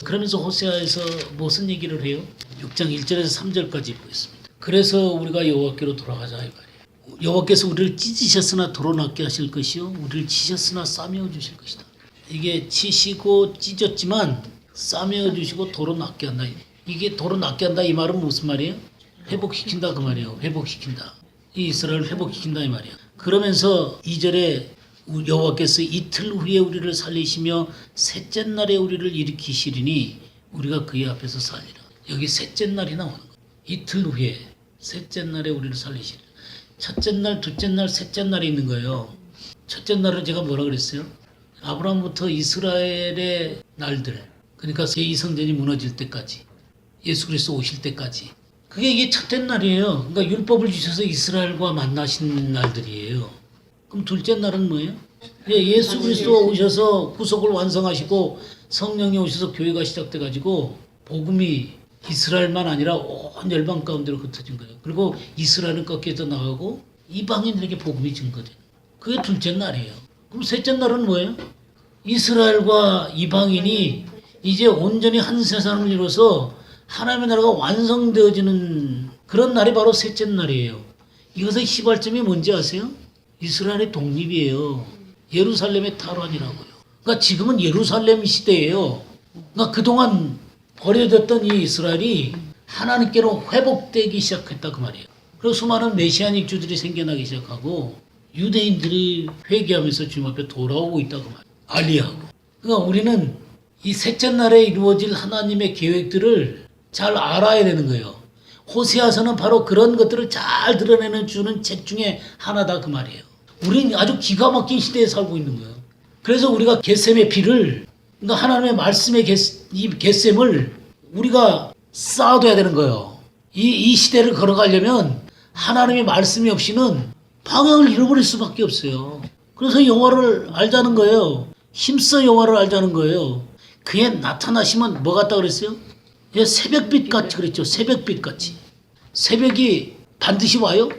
그러면서 호세아에서 무슨 얘기를 해요? 6장 1절에서 3절까지 보겠습니다. 그래서 우리가 여호와께로 돌아가자 이 말이에요. 여호와께서 우리를 찢으셨으나 도로 낫게 하실 것이요 우리를 치셨으나 싸매어 주실 것이다. 이게 치시고 찢었지만 싸매어 주시고 도로 낫게 한다. 이게 도로 낫게 한다 이 말은 무슨 말이에요? 회복시킨다 그 말이에요. 회복시킨다. 이 이스라엘을 회복시킨다 이 말이에요. 그러면서 2절에 여호와께서 이틀 후에 우리를 살리시며 셋째 날에 우리를 일으키시리니 우리가 그의 앞에서 살리라. 여기 셋째 날이 나오는 거예요. 이틀 후에 셋째 날에 우리를 살리시리라. 첫째 날, 둘째 날, 셋째 날이 있는 거예요. 첫째 날은 제가 뭐라 그랬어요? 아브라함부터 이스라엘의 날들, 그러니까 제2성전이 무너질 때까지, 예수 그리스도 오실 때까지, 그게 이게 첫째 날이에요. 그러니까 율법을 주셔서 이스라엘과 만나신 날들이에요. 그럼 둘째 날은 뭐예요? 예수 그리스도가 오셔서 구속을 완성하시고 성령이 오셔서 교회가 시작돼가지고 복음이 이스라엘만 아니라 온 열방 가운데로 흩어진 거예요. 그리고 이스라엘은 꺾여져 나가고 이방인들에게 복음이 증거돼요. 그게 둘째 날이에요. 그럼 셋째 날은 뭐예요? 이스라엘과 이방인이 이제 온전히 한 세상을 이뤄서 하나님의 나라가 완성되어지는 그런 날이 바로 셋째 날이에요. 이것의 시발점이 뭔지 아세요? 이스라엘의 독립이에요. 예루살렘의 탈환이라고요. 그러니까 지금은 예루살렘 시대예요. 그러니까 그동안 버려졌던 이 이스라엘이 하나님께로 회복되기 시작했다 그 말이에요. 그리고 수많은 메시아닉 주들이 생겨나기 시작하고 유대인들이 회개하면서 주님 앞에 돌아오고 있다 그 말이에요. 알리하고. 그러니까 우리는 이 셋째 날에 이루어질 하나님의 계획들을 잘 알아야 되는 거예요. 호세아서는 바로 그런 것들을 잘 드러내는 주는 책 중에 하나다 그 말이에요. 우리는 아주 기가 막힌 시대에 살고 있는 거예요. 그래서 우리가 겟셈의 피를, 그러니까 하나님의 말씀의 이 겟셈을 우리가 쌓아둬야 되는 거예요. 이 시대를 걸어가려면 하나님의 말씀이 없이는 방향을 잃어버릴 수밖에 없어요. 그래서 여호와를 알자는 거예요. 힘써 여호와를 알자는 거예요. 그에 나타나시면 뭐 같다 그랬어요? 새벽빛 같이 그랬죠. 새벽빛 같이. 새벽이 반드시 와요?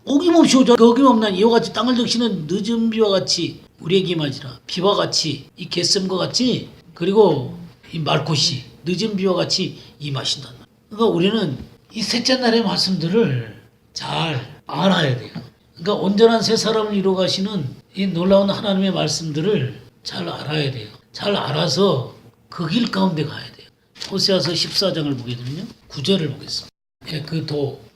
어김없이 오죠. 어김없는 이와 같이 땅을 적시는 늦은 비와 같이 우리에게 임하지라. 비와 같이 이 겟셈과 같이 그리고 이 말콧이 늦은 비와 같이 임하신다. 그러니까 우리는 이 셋째 날의 말씀들을 잘 알아야 돼요. 그러니까 온전한 새 사람을 이루어 가시는 이 놀라운 하나님의 말씀들을 잘 알아야 돼요. 잘 알아서 그 길 가운데 가야 돼요. 호세아서 14장을 보게 되면요. 9절을 보겠습니다.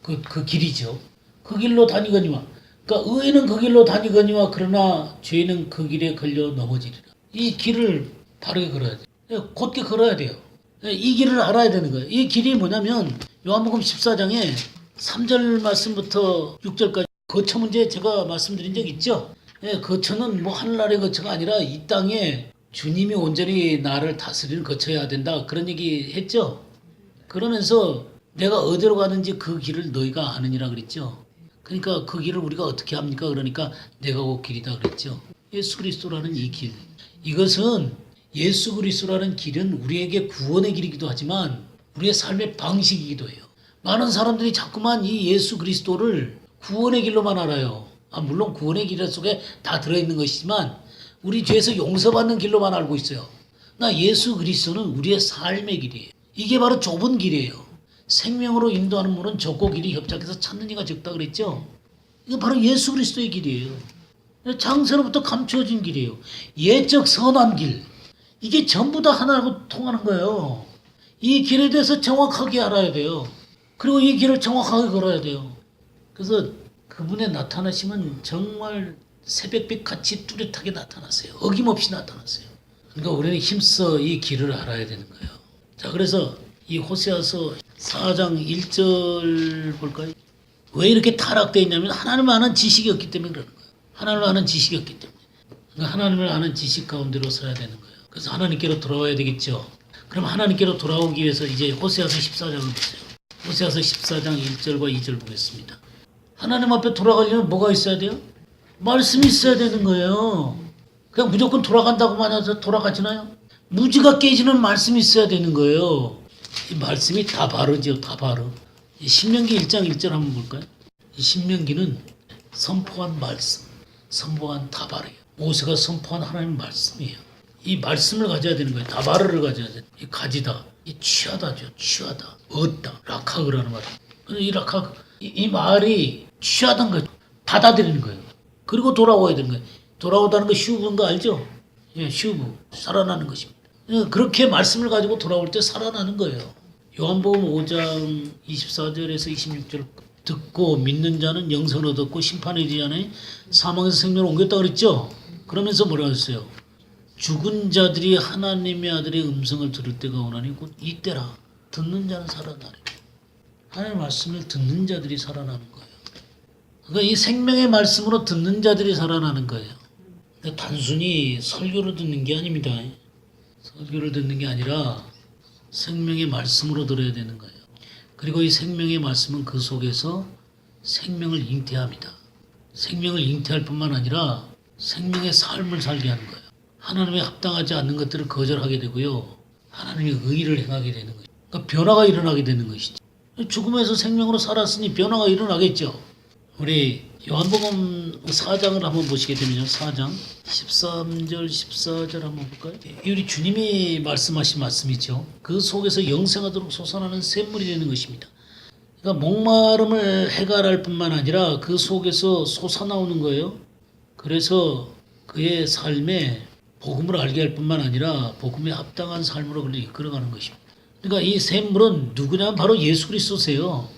그 길이죠. 그 길로 다니거니와. 그러니까 의인은 그 길로 다니거니와 그러나 죄인은 그 길에 걸려 넘어지리라. 이 길을 바르게 걸어야 돼요. 곧게 걸어야 돼요. 이 길을 알아야 되는 거예요. 이 길이 뭐냐면 요한복음 14장에 3절 말씀부터 6절까지 거처 문제 제가 말씀드린 적 있죠. 거처는 뭐 하늘나라의 거처가 아니라 이 땅에 주님이 온전히 나를 다스리는 거쳐야 된다. 그런 얘기 했죠. 그러면서 내가 어디로 가는지 그 길을 너희가 아느니라 그랬죠. 그러니까 그 길을 우리가 어떻게 합니까? 그러니까 내가 그 길이다 그랬죠. 예수 그리스도라는 이 길. 이것은 예수 그리스도라는 길은 우리에게 구원의 길이기도 하지만 우리의 삶의 방식이기도 해요. 많은 사람들이 자꾸만 이 예수 그리스도를 구원의 길로만 알아요. 물론 구원의 길 속에 다 들어있는 것이지만 우리 죄에서 용서받는 길로만 알고 있어요. 나 예수 그리스도는 우리의 삶의 길이에요. 이게 바로 좁은 길이에요. 생명으로 인도하는 문은 좁고 길이 협착해서 찾는 이가 적다 그랬죠. 이거 바로 예수 그리스도의 길이에요. 장세로부터 감추어진 길이에요. 예적 선한 길. 이게 전부 다 하나하고 통하는 거예요. 이 길에 대해서 정확하게 알아야 돼요. 그리고 이 길을 정확하게 걸어야 돼요. 그래서 그분의 나타나심은 정말 새벽빛 같이 뚜렷하게 나타났어요. 어김없이 나타났어요. 그러니까 우리는 힘써 이 길을 알아야 되는 거예요. 자, 그래서 이 호세아서 4장 1절 볼까요? 왜 이렇게 타락되어 있냐면 하나님을 아는 지식이 없기 때문에 그러는 거예요. 하나님을 아는 지식이 없기 때문에. 그러니까 하나님을 아는 지식 가운데로 서야 되는 거예요. 그래서 하나님께로 돌아와야 되겠죠. 그럼 하나님께로 돌아오기 위해서 이제 호세아서 14장을 보세요. 호세아서 14장 1절과 2절 보겠습니다. 하나님 앞에 돌아가려면 뭐가 있어야 돼요? 말씀이 있어야 되는 거예요. 그냥 무조건 돌아간다고만 해서 돌아가지나요? 무지가 깨지는 말씀이 있어야 되는 거예요. 이 말씀이 다 바르죠. 다 바르. 이 신명기 1장 1절 한번 볼까요? 이 신명기는 선포한 말씀, 선포한 다 바르요. 모세가 선포한 하나님의 말씀이에요. 이 말씀을 가져야 되는 거예요. 다바르를 가져야 돼. 이 가지다. 이 취하다죠. 취하다. 얻다. 락학이라는 말. 이 락학 이 말이 취하다는 거 받아들이는 거예요. 그리고 돌아와야 되는 거예요. 돌아오다는 거 슈브인 거 알죠? 예, 슈브 살아나는 것입니다. 그렇게 말씀을 가지고 돌아올 때 살아나는 거예요. 요한복음 5장 24절에서 26절 듣고 믿는 자는 영생을 얻었고 심판에 이르지 않으니 사망에서 생명을 옮겼다 그랬죠. 그러면서 뭐라 했어요? 죽은 자들이 하나님의 아들의 음성을 들을 때가 오나니 곧 이때라. 듣는 자는 살아나리라. 하나님의 말씀을 듣는 자들이 살아나는 거예요. 그러니까 이 생명의 말씀으로 듣는 자들이 살아나는 거예요. 단순히 설교를 듣는 게 아닙니다. 설교를 듣는 게 아니라 생명의 말씀으로 들어야 되는 거예요. 그리고 이 생명의 말씀은 그 속에서 생명을 잉태합니다. 생명을 잉태할 뿐만 아니라 생명의 삶을 살게 하는 거예요. 하나님에 합당하지 않는 것들을 거절하게 되고요. 하나님의 의를 행하게 되는 거죠. 그러니까 변화가 일어나게 되는 것이죠. 죽음에서 생명으로 살았으니 변화가 일어나겠죠. 우리 요한복음 4장을 한번 보시게 되면요. 4장 13절 14절 한번 볼까요? 우리 주님이 말씀하신 말씀이죠. 그 속에서 영생하도록 솟아나는 샘물이 되는 것입니다. 그러니까 목마름을 해결할 뿐만 아니라 그 속에서 솟아나오는 거예요. 그래서 그의 삶에 복음을 알게 할 뿐만 아니라 복음에 합당한 삶으로 그를 이끌어가는 것입니다. 그러니까 이 샘물은 누구냐면 바로 예수 그리스도세요.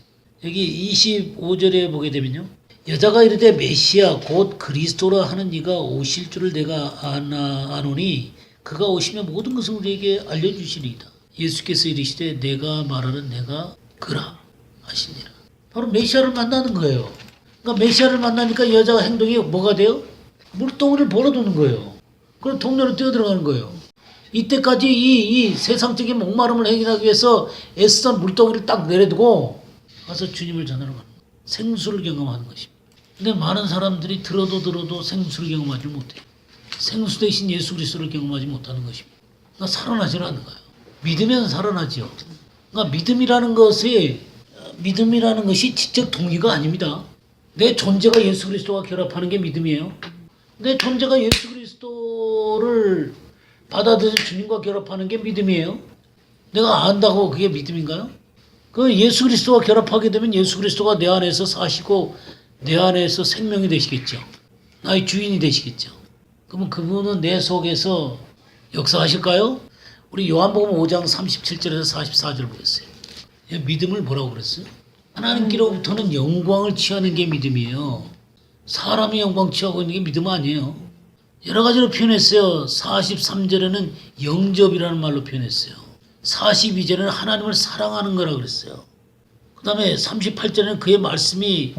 여기 25절에 보게 되면요. 여자가 이르되 메시아 곧 그리스도라 하는 이가 오실 줄을 내가 아노니 그가 오시면 모든 것을 우리에게 알려주시리이다. 예수께서 이르시되 내가 말하는 내가 그라 하시니라. 바로 메시아를 만나는 거예요. 그러니까 메시아를 만나니까 여자가 행동이 뭐가 돼요? 물동이를 벌어두는 거예요. 그럼 동네로 뛰어들어가는 거예요. 이때까지 이 세상적인 목마름을 해결하기 위해서 애쓰던 물동이를 딱 내려두고 가서 주님을 전하러 가는 거예요. 생수를 경험하는 것입니다. 근데 많은 사람들이 들어도 생수를 경험하지 못해요. 생수 대신 예수 그리스도를 경험하지 못하는 것입니다. 그러니까 살아나질 않는 거예요. 믿으면 살아나죠. 그러니까 믿음이라는 것이 지적 동의가 아닙니다. 내 존재가 예수 그리스도와 결합하는 게 믿음이에요. 내 존재가 예수 그리스도를 받아들여서 주님과 결합하는 게 믿음이에요. 내가 안다고 그게 믿음인가요? 그 예수 그리스도와 결합하게 되면 예수 그리스도가 내 안에서 사시고 내 안에서 생명이 되시겠죠. 나의 주인이 되시겠죠. 그러면 그분은 내 속에서 역사하실까요? 우리 요한복음 5장 37절에서 44절 보겠어요. 믿음을 뭐라고 그랬어요? 하나님께로부터는 영광을 취하는 게 믿음이에요. 사람이 영광 취하고 있는 게 믿음 아니에요. 여러 가지로 표현했어요. 43절에는 영접이라는 말로 표현했어요. 42절에는 하나님을 사랑하는 거라고 그랬어요. 그 다음에 38절에는 그의 말씀이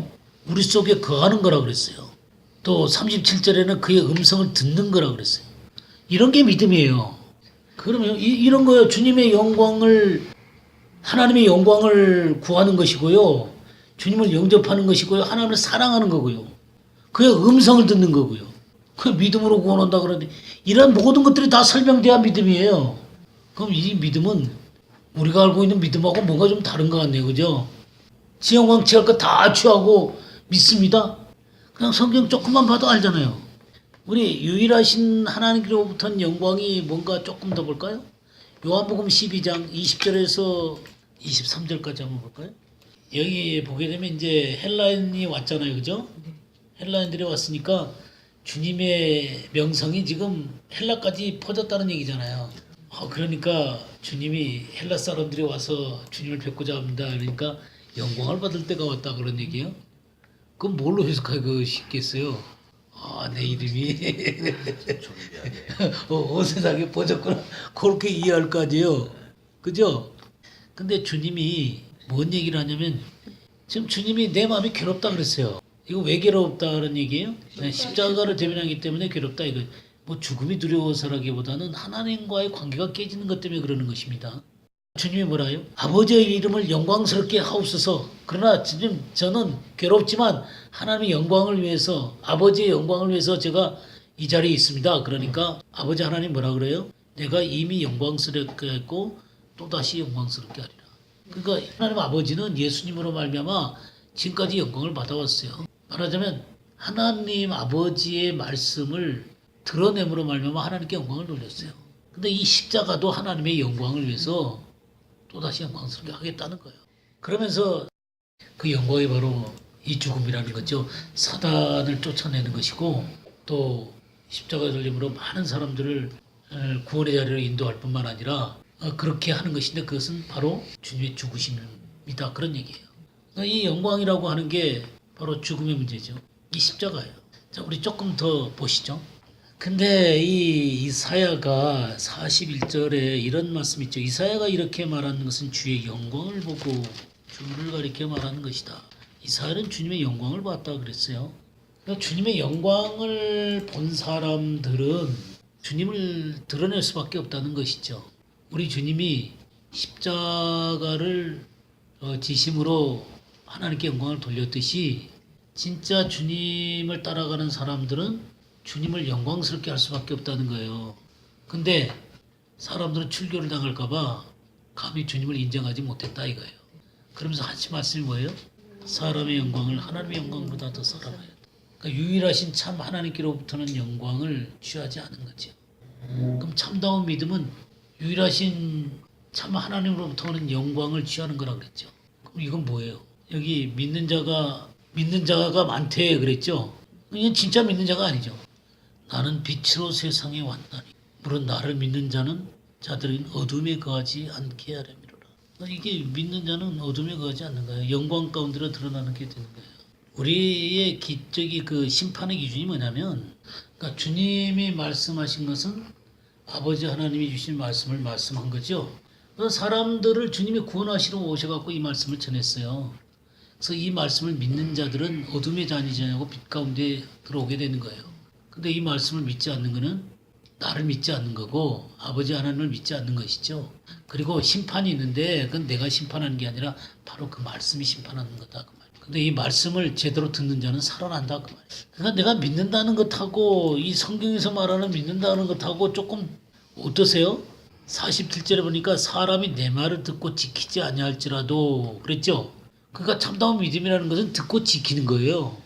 우리 속에 거하는 거라고 그랬어요. 또 37절에는 그의 음성을 듣는 거라고 그랬어요. 이런 게 믿음이에요. 그러면 이런 거예요. 주님의 영광을 하나님의 영광을 구하는 것이고요. 주님을 영접하는 것이고요. 하나님을 사랑하는 거고요. 그의 음성을 듣는 거고요. 그 믿음으로 구원한다 그러는데 이런 모든 것들이 다 설명돼야 믿음이에요. 그럼 이 믿음은 우리가 알고 있는 믿음하고 뭔가 좀 다른 것 같네요. 그죠? 지영광 취할 거 다 취하고 믿습니다. 그냥 성경 조금만 봐도 알잖아요. 우리 유일하신 하나님께로부터는 영광이 뭔가 조금 더 볼까요? 요한복음 12장 20절에서 23절까지 한번 볼까요? 여기 보게 되면 이제 헬라인이 왔잖아요. 그죠? 헬라인들이 왔으니까 주님의 명성이 지금 헬라까지 퍼졌다는 얘기잖아요. 그러니까 주님이 헬라 사람들이 와서 주님을 뵙고자 합니다. 그러니까 영광을 받을 때가 왔다 그런 얘기예요. 그럼 뭘로 해석하기 쉽겠어요? 내 이름이 세상에 퍼졌구나. 그렇게 이해할 거 아니에요. 그죠? 근데 주님이 뭔 얘기를 하냐면 지금 주님이 내 마음이 괴롭다 그랬어요. 이거 왜 괴롭다는 얘기예요? 십자가를 대변하기 때문에 괴롭다 이거. 뭐 죽음이 두려워서라기보다는 하나님과의 관계가 깨지는 것 때문에 그러는 것입니다. 주님이 뭐라요? 아버지의 이름을 영광스럽게 하옵소서. 그러나 지금 저는 괴롭지만 하나님의 영광을 위해서 아버지의 영광을 위해서 제가 이 자리에 있습니다. 그러니까 아버지 하나님 뭐라 그래요? 내가 이미 영광스럽게 했고 또다시 영광스럽게 하리라. 그러니까 하나님 아버지는 예수님으로 말미암아 지금까지 영광을 받아왔어요. 말하자면 하나님 아버지의 말씀을 드러냄으로 말미암아 하나님께 영광을 돌렸어요. 근데 이 십자가도 하나님의 영광을 위해서 또다시 영광스럽게 하겠다는 거예요. 그러면서 그 영광이 바로 이 죽음이라는 거죠. 사단을 쫓아내는 것이고 또 십자가 돌림으로 많은 사람들을 구원의 자리로 인도할 뿐만 아니라 그렇게 하는 것인데 그것은 바로 주님의 죽으심이다. 그런 얘기예요. 그러니까 이 영광이라고 하는 게 바로 죽음의 문제죠. 이 십자가예요. 자, 우리 조금 더 보시죠. 근데 이 이사야가 41절에 이런 말씀 있죠. 이사야가 이렇게 말하는 것은 주의 영광을 보고 주를 가리켜 말하는 것이다. 이사야는 주님의 영광을 봤다 그랬어요. 그러니까 주님의 영광을 본 사람들은 주님을 드러낼 수밖에 없다는 것이죠. 우리 주님이 십자가를 지심으로 하나님께 영광을 돌렸듯이 진짜 주님을 따라가는 사람들은 주님을 영광스럽게 할 수밖에 없다는 거예요. 근데 사람들은 출교를 당할까봐 감히 주님을 인정하지 못했다 이거예요. 그러면서 하신 말씀이 뭐예요? 사람의 영광을 하나님의 영광보다 더 사랑해야 돼. 그러니까 유일하신 참 하나님께로부터는 영광을 취하지 않은 거죠. 그럼 참다운 믿음은 유일하신 참 하나님으로부터 오는 영광을 취하는 거라 그랬죠. 그럼 이건 뭐예요? 여기 믿는 자가 많대 그랬죠. 이건 진짜 믿는 자가 아니죠. 나는 빛으로 세상에 왔나니 물론 나를 믿는 자들은 어둠에 거하지 않게 하려미로라. 이게 믿는 자는 어둠에 거하지 않는 거예요. 영광 가운데로 드러나는 게 되는 거예요. 우리의 기적이 그 심판의 기준이 뭐냐면, 그러니까 주님이 말씀하신 것은 아버지 하나님이 주신 말씀을 말씀한 거죠. 그래서 사람들을 주님이 구원하시러 오셔갖고 이 말씀을 전했어요. 그래서 이 말씀을 믿는 자들은 어둠의 자니지 않고 빛 가운데 들어오게 되는 거예요. 근데 이 말씀을 믿지 않는 것은 나를 믿지 않는 거고 아버지 하나님을 믿지 않는 것이죠. 그리고 심판이 있는데 그건 내가 심판하는 게 아니라 바로 그 말씀이 심판하는 거다. 그 말. 근데 이 말씀을 제대로 듣는 자는 살아난다. 그 말. 그러니까 내가 믿는다는 것하고 이 성경에서 말하는 믿는다는 것하고 조금 어떠세요? 47절에 보니까 사람이 내 말을 듣고 지키지 아니할지라도 그랬죠. 그러니까 참다운 믿음이라는 것은 듣고 지키는 거예요.